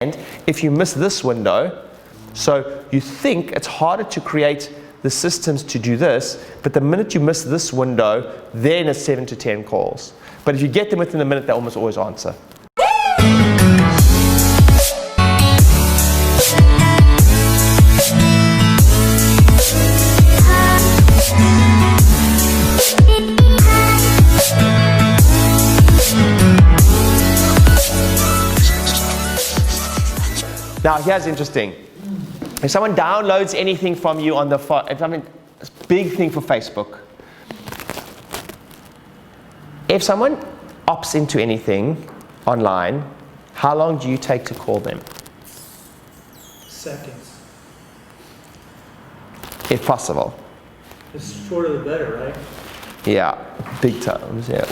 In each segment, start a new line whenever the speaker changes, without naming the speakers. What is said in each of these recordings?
if you miss this window, so you think it's harder to create the systems to do this, but the minute you miss this window, then it's 7 to 10 calls. But if you get them within a minute, they almost always answer. Now here's interesting. If someone downloads anything from you on the phone, it's a big thing for Facebook. If someone opts into anything online, how long do you take to call them?
Seconds.
If possible.
The shorter the better, right?
Yeah, big time. Yeah.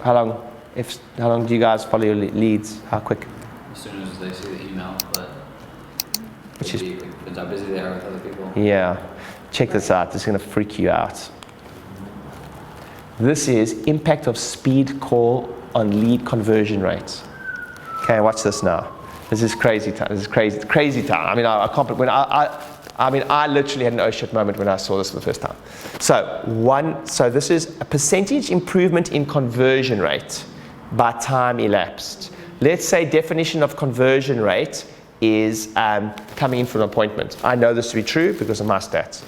How long do you guys follow your leads? How quick?
As soon as they see the email, but
Which is,
depends how busy they are with other people.
yeah. Check this out. This is going to freak you out. This is impact of speed call on lead conversion rates. Okay, watch this now. This is crazy time. This is crazy time. I mean, I can't. I literally had an oh shit moment when I saw this for the first time. So this is a percentage improvement in conversion rate by time elapsed. Let's say definition of conversion rate is coming in for an appointment. I know this to be true because of my stats.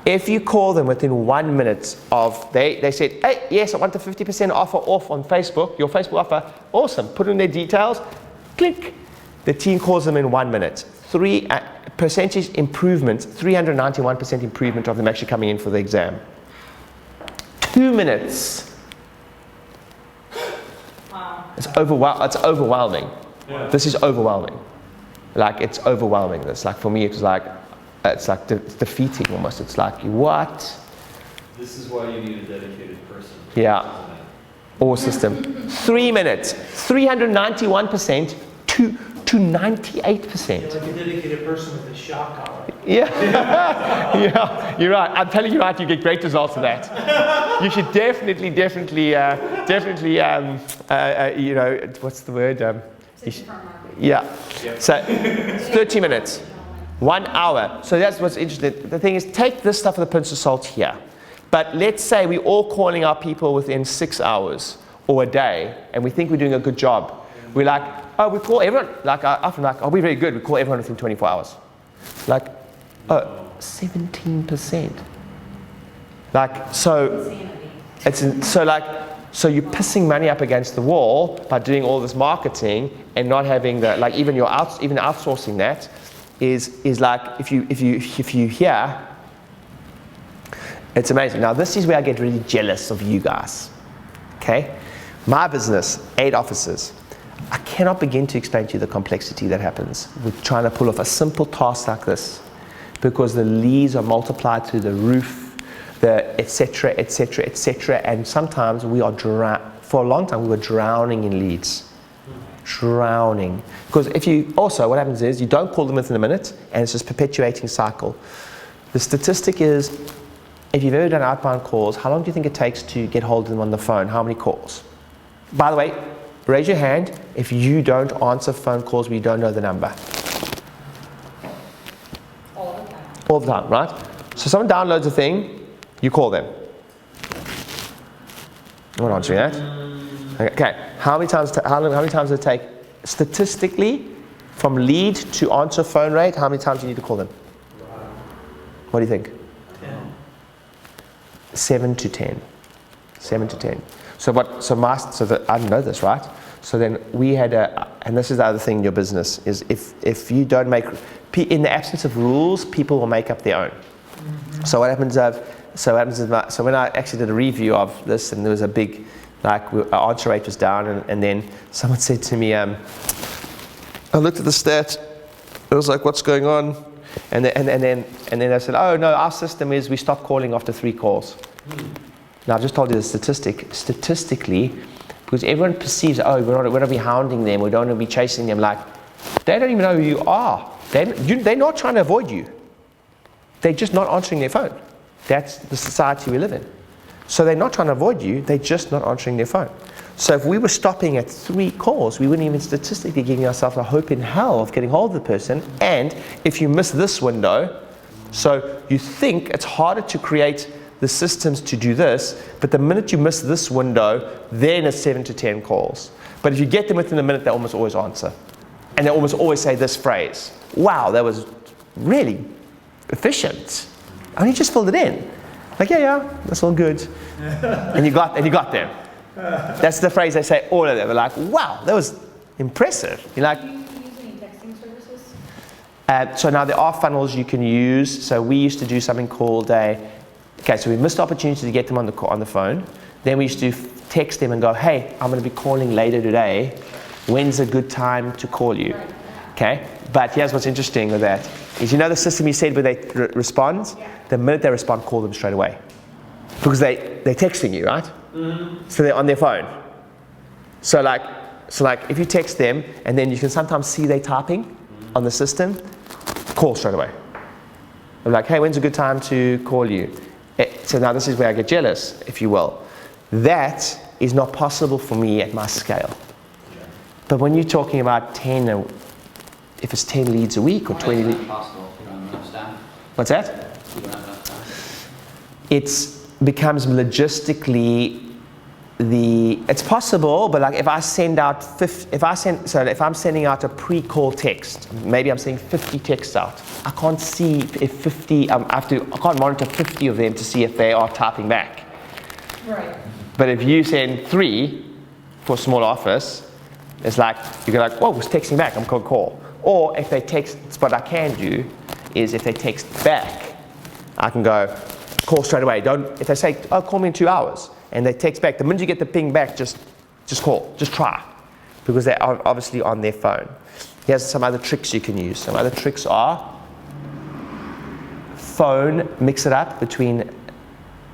If you call them within 1 minute of, they said, hey, yes, I want the 50% offer off on Facebook, your Facebook offer, awesome, put in their details, click. The team calls them in 1 minute. Percentage improvement, 391% improvement of them actually coming in for the exam. 2 minutes.
Wow.
It's overwhelming.
Yeah.
This is overwhelming. Like, it's overwhelming. This, like, for me, it's like defeating almost. It's like, what?
This is why you need a dedicated person.
Yeah. Or system. 3 minutes. 391% to 98%.
Like a dedicated person with a shock collar.
Yeah. Yeah, you're right. I'm telling you right, you get great results of that. You should definitely, you know, what's the word? Yeah. So 30 minutes, 1 hour. So that's what's interesting. The thing is, take this stuff with a pinch of salt here. But let's say we're all calling our people within 6 hours or a day, and we think we're doing a good job. We're like, oh, we call everyone. Like, I often like, oh, we're very good. We call everyone within 24 hours. Like, oh, 17%. Like, so so you're pissing money up against the wall by doing all this marketing and not having the, like, even outsourcing that is like, if you hear, it's amazing. Now this is where I get really jealous of you guys. Okay, my business, 8 offices. I cannot begin to explain to you the complexity that happens with trying to pull off a simple task like this, because the leads are multiplied through the roof, the etc., etc., etc., and sometimes we are for a long time we were drowning in leads. Drowning. Because what happens is you don't call them within a minute, and it's just perpetuating cycle. The statistic is, if you've ever done outbound calls, how long do you think it takes to get hold of them on the phone? How many calls? By the way, raise your hand if you don't answer phone calls where you don't know the number.
All the time.
All the time, right? So someone downloads a thing, you call them. I'm not answering that. Okay, how many times does it take statistically from lead to answer phone rate? How many times do you need to call them? What do you think?
10.
7 to 10. 7 to 10. I know this, right? So then we had and this is the other thing in your business, is if you don't make, in the absence of rules, people will make up their own. Mm-hmm. So what happens is when I actually did a review of this, and there was a big, our answer rate was down, and then someone said to me, I looked at the stats, I was like, what's going on? And then I said, oh no, our system is we stop calling after 3 calls. Now I just told you the statistically, because everyone perceives, oh, we're not be hounding them, we don't want to be chasing them. Like, they don't even know who you are. They're not trying to avoid you. They're just not answering their phone. That's the society we live in. So they're not trying to avoid you, they're just not answering their phone. So if we were stopping at 3 calls, we wouldn't even statistically giving ourselves a hope in hell of getting hold of the person. And if you miss this window, so you think it's harder to create the systems to do this, but the minute you miss this window, then it's 7 to 10 calls. But if you get them within a minute, they almost always answer. And they almost always say this phrase, wow, that was really efficient. I only just filled it in. Like, yeah, that's all good. and you got them. That's the phrase they say, all of them. They're like, wow, that was impressive. You're like,
Do you use any texting services?
so now there are funnels you can use. So we used to do something called so we missed the opportunity to get them on the phone. Then we used to text them and go, hey, I'm going to be calling later today. When's a good time to call you? Okay, but here's what's interesting with that is, you know the system you said where they respond?
Yeah.
The minute they respond, call them straight away. Because they're texting you, right? So they're on their phone. So like if you text them and then you can sometimes see they typing on the system, call straight away. I'm like, hey, when's a good time to call you? So now this is where I get jealous, if you will. That is not possible for me at my scale. But when you're talking about 10, if it's 10 leads a week or 20 leads.
Possible if you don't have enough staff.
What's that?
You don't have enough staff.
It becomes logistically it's possible, but like if I send out if I'm sending out a pre-call text, maybe I'm sending 50 texts out. I can't see if 50. I can't monitor 50 of them to see if they are typing back.
Right.
But if you send 3 for a small office, it's like you go like, whoa, it's texting back. I'm going to call. Or if they text, what I can do is if they text back, I can go call straight away. If they say, oh, call me in 2 hours, and they text back, the minute you get the ping back, just call, just try, because they're obviously on their phone. Here's some other tricks you can use. Some other tricks are phone, mix it up between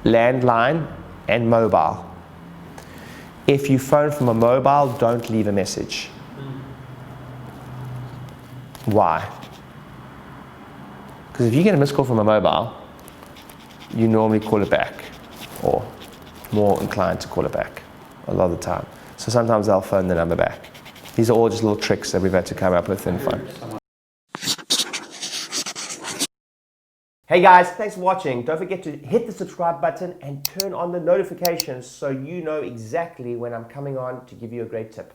landline and mobile. If you phone from a mobile, don't leave a message. Why? Because if you get a missed call from a mobile, you normally call it back, or more inclined to call it back a lot of the time. So sometimes they'll phone the number back. These are all just little tricks that we've had to come up with in phone. Hey guys, thanks for watching. Don't forget to hit the subscribe button and turn on the notifications so you know exactly when I'm coming on to give you a great tip.